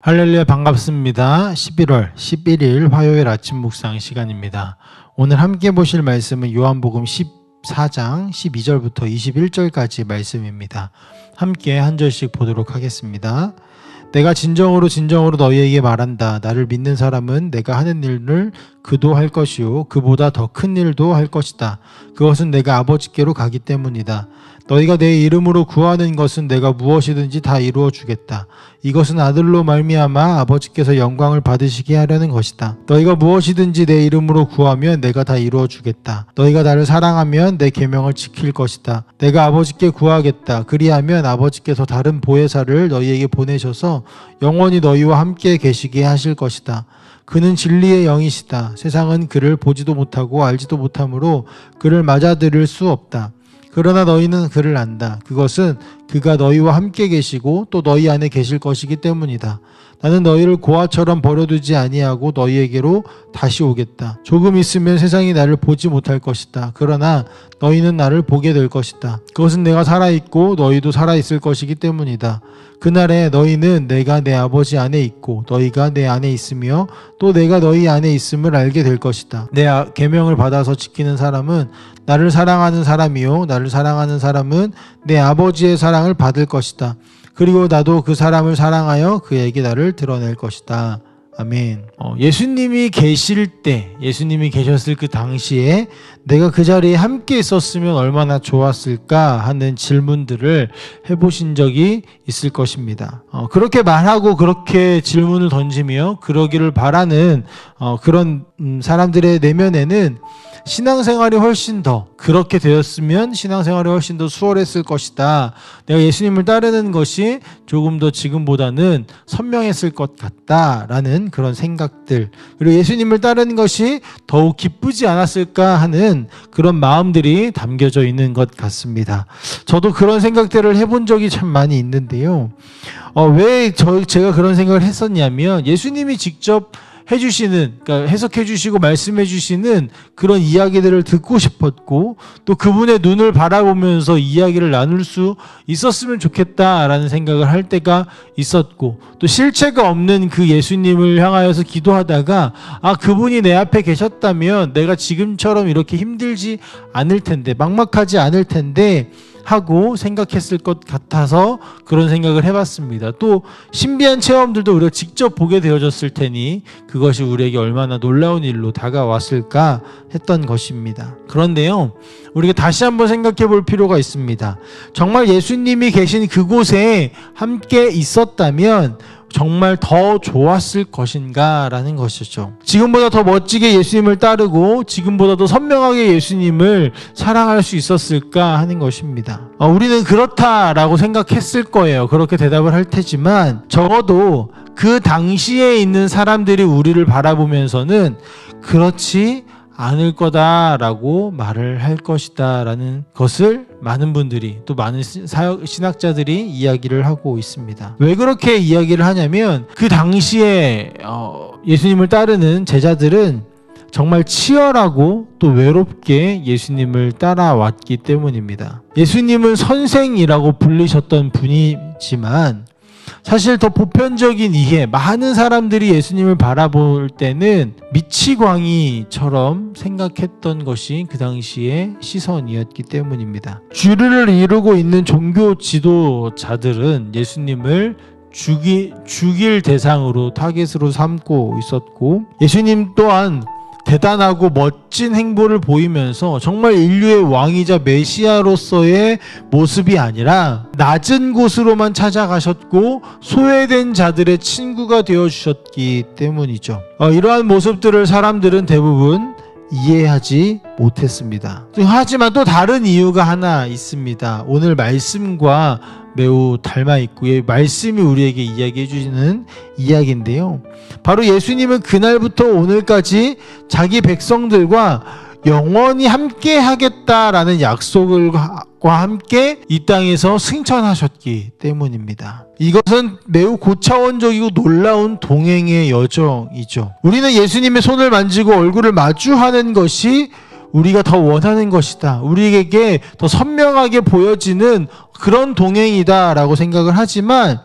할렐루야, 반갑습니다. 11월 11일 화요일 아침 묵상 시간입니다. 오늘 함께 보실 말씀은 요한복음 14장 12절부터 21절까지 말씀입니다. 함께 한 절씩 보도록 하겠습니다. 내가 진정으로 너희에게 말한다. 나를 믿는 사람은 내가 하는 일을 그도 할 것이요 그보다 더 큰 일도 할 것이다. 그것은 내가 아버지께로 가기 때문이다. 너희가 내 이름으로 구하는 것은 내가 무엇이든지 다 이루어 주겠다. 이것은 아들로 말미암아 아버지께서 영광을 받으시게 하려는 것이다. 너희가 무엇이든지 내 이름으로 구하면 내가 다 이루어 주겠다. 너희가 나를 사랑하면 내 계명을 지킬 것이다. 내가 아버지께 구하겠다. 그리하면 아버지께서 다른 보혜사를 너희에게 보내셔서 영원히 너희와 함께 계시게 하실 것이다. 그는 진리의 영이시다. 세상은 그를 보지도 못하고 알지도 못하므로 그를 맞아들일 수 없다. 그러나 너희는 그를 안다. 그것은 그가 너희와 함께 계시고 또 너희 안에 계실 것이기 때문이다. 나는 너희를 고아처럼 버려두지 아니하고 너희에게로 다시 오겠다. 조금 있으면 세상이 나를 보지 못할 것이다. 그러나 너희는 나를 보게 될 것이다. 그것은 내가 살아있고 너희도 살아있을 것이기 때문이다. 그날에 너희는 내가 내 아버지 안에 있고 너희가 내 안에 있으며 또 내가 너희 안에 있음을 알게 될 것이다. 내 계명을 받아서 지키는 사람은 나를 사랑하는 사람이요 나를 사랑하는 사람은 내 아버지의 사랑을 받을 것이다. 그리고 나도 그 사람을 사랑하여 그에게 나를 드러낼 것이다. 아멘. 예수님이 계셨을 그 당시에 내가 그 자리에 함께 있었으면 얼마나 좋았을까 하는 질문들을 해보신 적이 있을 것입니다. 그렇게 말하고 그렇게 질문을 던지며 그러기를 바라는 그런 사람들의 내면에는 신앙생활이 훨씬 더 그렇게 되었으면 신앙생활이 훨씬 더 수월했을 것이다. 내가 예수님을 따르는 것이 조금 더 지금보다는 선명했을 것 같다라는 그런 생각들, 그리고 예수님을 따르는 것이 더욱 기쁘지 않았을까 하는 그런 마음들이 담겨져 있는 것 같습니다. 저도 그런 생각들을 해본 적이 참 많이 있는데요. 왜 제가 그런 생각을 했었냐면 예수님이 직접 그러니까 해석해 주시고 말씀해 주시는 그런 이야기들을 듣고 싶었고 또 그분의 눈을 바라보면서 이야기를 나눌 수 있었으면 좋겠다라는 생각을 할 때가 있었고, 또 실체가 없는 그 예수님을 향하여서 기도하다가 그분이 내 앞에 계셨다면 내가 지금처럼 이렇게 힘들지 않을 텐데, 막막하지 않을 텐데 하고 생각했을 것 같아서 그런 생각을 해봤습니다. 또 신비한 체험들도 우리가 직접 보게 되어졌을 테니 그것이 우리에게 얼마나 놀라운 일로 다가왔을까 했던 것입니다. 그런데요, 우리가 다시 한번 생각해 볼 필요가 있습니다. 정말 예수님이 계신 그곳에 함께 있었다면 정말 더 좋았을 것인가 라는 것이죠. 지금보다 더 멋지게 예수님을 따르고 지금보다 더 선명하게 예수님을 사랑할 수 있었을까 하는 것입니다. 우리는 그렇다라고 생각했을 거예요. 그렇게 대답을 할 테지만 적어도 그 당시에 있는 사람들이 우리를 바라보면서는 그렇지 않을 거다라고 말을 할 것이다 라는 것을 많은 분들이, 또 많은 신학자들이 이야기를 하고 있습니다. 왜 그렇게 이야기를 하냐면 그 당시에 예수님을 따르는 제자들은 정말 치열하고 또 외롭게 예수님을 따라왔기 때문입니다. 예수님은 선생이라고 불리셨던 분이지만 사실 더 보편적인 이해, 많은 사람들이 예수님을 바라볼 때는 미치광이처럼 생각했던 것이 그 당시의 시선이었기 때문입니다. 주류를 이루고 있는 종교 지도자들은 예수님을 죽일 대상으로 타겟으로 삼고 있었고, 예수님 또한 대단하고 멋진 행보를 보이면서 정말 인류의 왕이자 메시아로서의 모습이 아니라 낮은 곳으로만 찾아가셨고 소외된 자들의 친구가 되어주셨기 때문이죠. 이러한 모습들을 사람들은 대부분 이해하지 못했습니다. 하지만 또 다른 이유가 하나 있습니다. 오늘 말씀과 매우 닮아있고 말씀이 우리에게 이야기해 주시는 이야기인데요, 바로 예수님은 그날부터 오늘까지 자기 백성들과 영원히 함께 하겠다라는 약속과 함께 이 땅에서 승천하셨기 때문입니다. 이것은 매우 고차원적이고 놀라운 동행의 여정이죠. 우리는 예수님의 손을 만지고 얼굴을 마주하는 것이 우리가 더 원하는 것이다, 우리에게 더 선명하게 보여지는 그런 동행이다 라고 생각을 하지만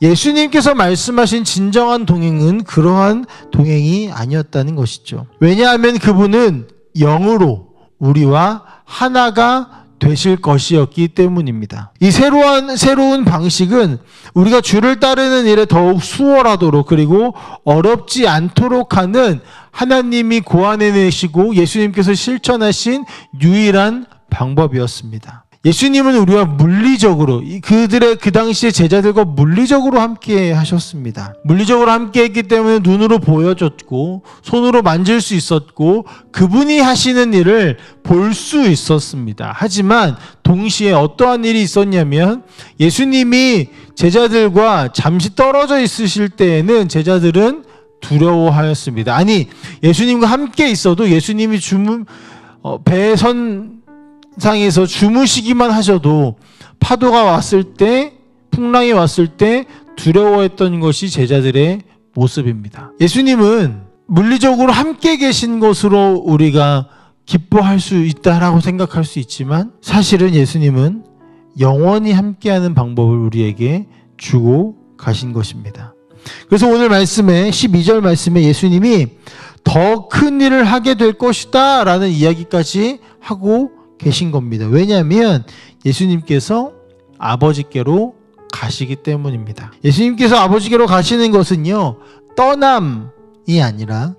예수님께서 말씀하신 진정한 동행은 그러한 동행이 아니었다는 것이죠. 왜냐하면 그분은 영으로 우리와 하나가 되실 것이었기 때문입니다. 이 새로운 방식은 우리가 주를 따르는 일에 더욱 수월하도록 그리고 어렵지 않도록 하는 하나님이 고안해내시고 예수님께서 실천하신 유일한 방법이었습니다. 예수님은 우리와 물리적으로 그들의 그 당시의 제자들과 물리적으로 함께 하셨습니다. 물리적으로 함께 했기 때문에 눈으로 보여졌고 손으로 만질 수 있었고 그분이 하시는 일을 볼 수 있었습니다. 하지만 동시에 어떠한 일이 있었냐면 예수님이 제자들과 잠시 떨어져 있으실 때에는 제자들은 두려워하였습니다. 아니, 예수님과 함께 있어도 예수님이 배선상에서 주무시기만 하셔도 파도가 왔을 때, 풍랑이 왔을 때 두려워했던 것이 제자들의 모습입니다. 예수님은 물리적으로 함께 계신 것으로 우리가 기뻐할 수 있다라고 생각할 수 있지만 사실은 예수님은 영원히 함께하는 방법을 우리에게 주고 가신 것입니다. 그래서 오늘 말씀에 12절 말씀에 예수님이 더 큰 일을 하게 될 것이다 라는 이야기까지 하고 계신 겁니다. 왜냐하면 예수님께서 아버지께로 가시기 때문입니다. 예수님께서 아버지께로 가시는 것은요, 떠남이 아니라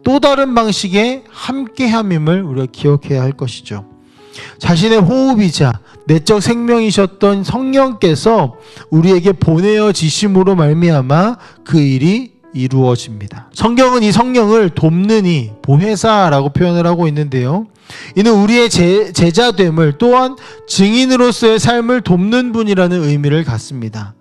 또 다른 방식의 함께함임을 우리가 기억해야 할 것이죠. 자신의 호흡이자 내적 생명이셨던 성령께서 우리에게 보내어지심으로 말미암아 그 일이 이루어집니다. 성경은 이 성령을 돕는 이, 보혜사라고 표현을 하고 있는데요. 이는 우리의 제자됨을 또한 증인으로서의 삶을 돕는 분이라는 의미를 갖습니다.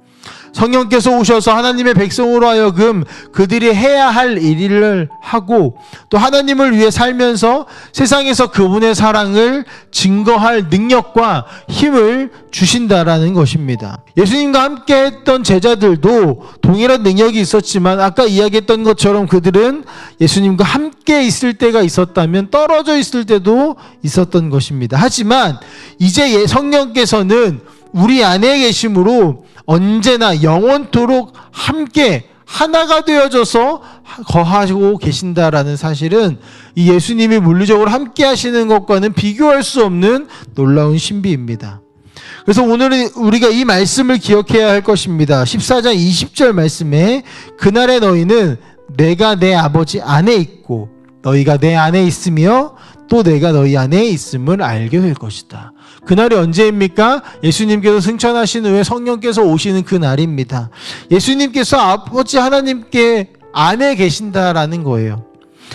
성령께서 오셔서 하나님의 백성으로 하여금 그들이 해야 할 일을 하고 또 하나님을 위해 살면서 세상에서 그분의 사랑을 증거할 능력과 힘을 주신다라는 것입니다. 예수님과 함께 했던 제자들도 동일한 능력이 있었지만 아까 이야기했던 것처럼 그들은 예수님과 함께 있을 때가 있었다면 떨어져 있을 때도 있었던 것입니다. 하지만 이제 성령께서는 우리 안에 계심으로 언제나 영원토록 함께 하나가 되어져서 거하고 계신다라는 사실은 이 예수님이 물리적으로 함께 하시는 것과는 비교할 수 없는 놀라운 신비입니다. 그래서 오늘은 우리가 이 말씀을 기억해야 할 것입니다. 14장 20절 말씀에 그날에 너희는 내가 내 아버지 안에 있고 너희가 내 안에 있으며 또 내가 너희 안에 있음을 알게 될 것이다. 그날이 언제입니까? 예수님께서 승천하신 후에 성령께서 오시는 그 날입니다. 예수님께서 아버지 하나님께 안에 계신다라는 거예요.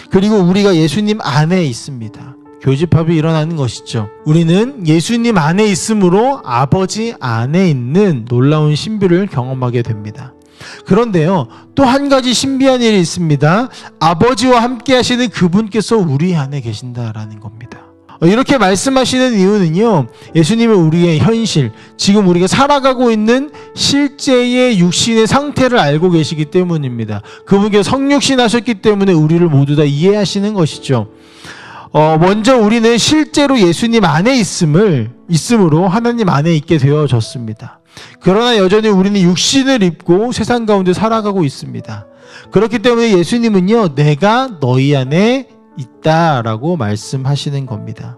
그리고 우리가 예수님 안에 있습니다. 교집합이 일어나는 것이죠. 우리는 예수님 안에 있으므로 아버지 안에 있는 놀라운 신비를 경험하게 됩니다. 그런데요, 또 한 가지 신비한 일이 있습니다. 아버지와 함께 하시는 그분께서 우리 안에 계신다라는 겁니다. 이렇게 말씀하시는 이유는요, 예수님은 우리의 현실, 지금 우리가 살아가고 있는 실제의 육신의 상태를 알고 계시기 때문입니다. 그분께서 성육신 하셨기 때문에 우리를 모두 다 이해하시는 것이죠. 먼저 우리는 실제로 예수님 안에 있음으로 하나님 안에 있게 되어졌습니다. 그러나 여전히 우리는 육신을 입고 세상 가운데 살아가고 있습니다. 그렇기 때문에 예수님은요, 내가 너희 안에 있다라고 말씀하시는 겁니다.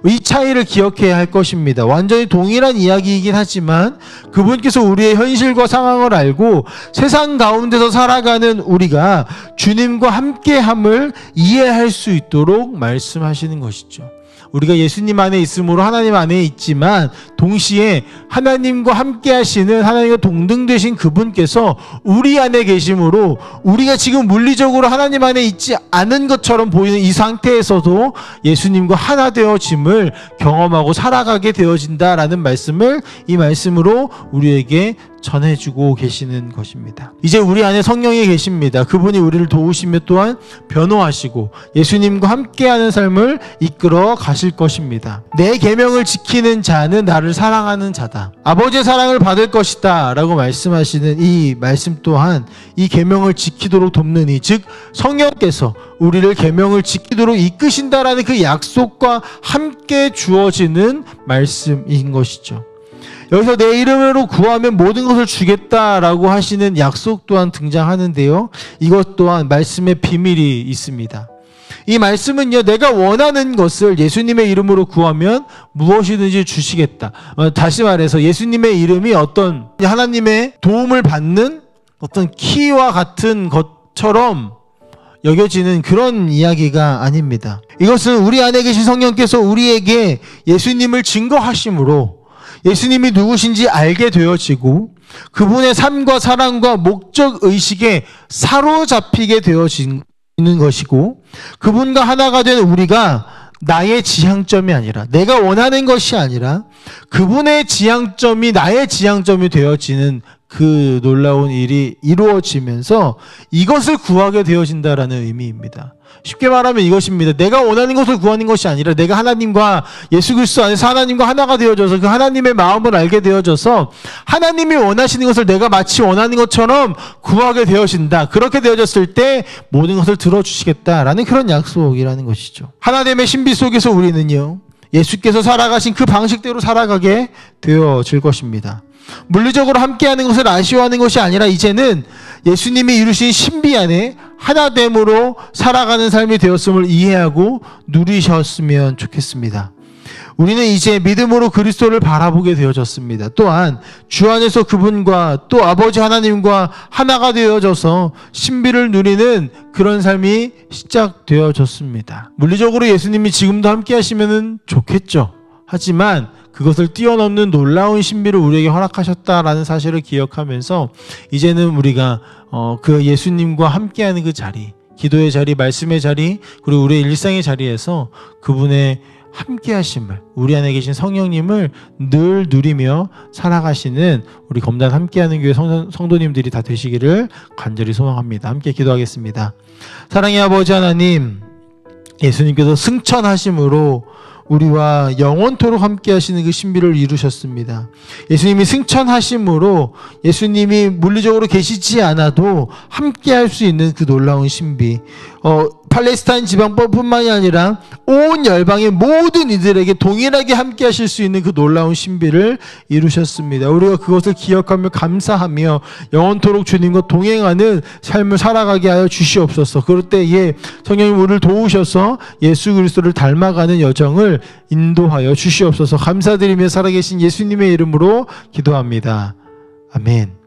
이 차이를 기억해야 할 것입니다. 완전히 동일한 이야기이긴 하지만 그분께서 우리의 현실과 상황을 알고 세상 가운데서 살아가는 우리가 주님과 함께함을 이해할 수 있도록 말씀하시는 것이죠. 우리가 예수님 안에 있으므로 하나님 안에 있지만 동시에 하나님과 함께 하시는 하나님과 동등되신 그분께서 우리 안에 계심으로 우리가 지금 물리적으로 하나님 안에 있지 않은 것처럼 보이는 이 상태에서도 예수님과 하나 되어짐을 경험하고 살아가게 되어진다라는 말씀을 이 말씀으로 우리에게 전해주고 계시는 것입니다. 이제 우리 안에 성령이 계십니다. 그분이 우리를 도우시며 또한 변호하시고 예수님과 함께하는 삶을 이끌어 가실 것입니다. 내 계명을 지키는 자는 나를 사랑하는 자다. 아버지의 사랑을 받을 것이다 라고 말씀하시는 이 말씀 또한 이 계명을 지키도록 돕는 이, 즉 성령께서 우리를 계명을 지키도록 이끄신다라는 그 약속과 함께 주어지는 말씀인 것이죠. 여기서 내 이름으로 구하면 모든 것을 주겠다라고 하시는 약속 또한 등장하는데요. 이것 또한 말씀의 비밀이 있습니다. 이 말씀은요, 내가 원하는 것을 예수님의 이름으로 구하면 무엇이든지 주시겠다. 다시 말해서 예수님의 이름이 어떤 하나님의 도움을 받는 어떤 키와 같은 것처럼 여겨지는 그런 이야기가 아닙니다. 이것은 우리 안에 계신 성령께서 우리에게 예수님을 증거하심으로 예수님이 누구신지 알게 되어지고 그분의 삶과 사랑과 목적 의식에 사로잡히게 되어지는 것이고, 그분과 하나가 된 우리가 나의 지향점이 아니라, 내가 원하는 것이 아니라 그분의 지향점이 나의 지향점이 되어지는 그 놀라운 일이 이루어지면서 이것을 구하게 되어진다라는 의미입니다. 쉽게 말하면 이것입니다. 내가 원하는 것을 구하는 것이 아니라 내가 하나님과 예수 그리스도 안에서 하나님과 하나가 되어져서 그 하나님의 마음을 알게 되어져서 하나님이 원하시는 것을 내가 마치 원하는 것처럼 구하게 되어진다. 그렇게 되어졌을 때 모든 것을 들어주시겠다라는 그런 약속이라는 것이죠. 하나님의 신비 속에서 우리는요, 예수께서 살아가신 그 방식대로 살아가게 되어질 것입니다. 물리적으로 함께하는 것을 아쉬워하는 것이 아니라 이제는 예수님이 이루신 신비 안에 하나됨으로 살아가는 삶이 되었음을 이해하고 누리셨으면 좋겠습니다. 우리는 이제 믿음으로 그리스도를 바라보게 되어졌습니다. 또한 주 안에서 그분과 또 아버지 하나님과 하나가 되어져서 신비를 누리는 그런 삶이 시작되어졌습니다. 물리적으로 예수님이 지금도 함께 하시면 좋겠죠. 하지만 그것을 뛰어넘는 놀라운 신비를 우리에게 허락하셨다라는 사실을 기억하면서 이제는 우리가 그 예수님과 함께하는 그 자리, 기도의 자리, 말씀의 자리, 그리고 우리의 일상의 자리에서 그분의 함께하심을, 우리 안에 계신 성령님을 늘 누리며 살아가시는 우리 검단 함께하는 교회 성도님들이 다 되시기를 간절히 소망합니다. 함께 기도하겠습니다. 사랑의 아버지 하나님, 예수님께서 승천하심으로 우리와 영원토록 함께 하시는 그 신비를 이루셨습니다. 예수님이 승천하심으로 예수님이 물리적으로 계시지 않아도 함께 할 수 있는 그 놀라운 신비, 팔레스타인 지방뿐만이 아니라 온 열방의 모든 이들에게 동일하게 함께 하실 수 있는 그 놀라운 신비를 이루셨습니다. 우리가 그것을 기억하며 감사하며 영원토록 주님과 동행하는 삶을 살아가게 하여 주시옵소서. 그럴 때에 성령님 우리를 도우셔서 예수 그리스도를 닮아가는 여정을 인도하여 주시옵소서. 감사드리며 살아계신 예수님의 이름으로 기도합니다. 아멘.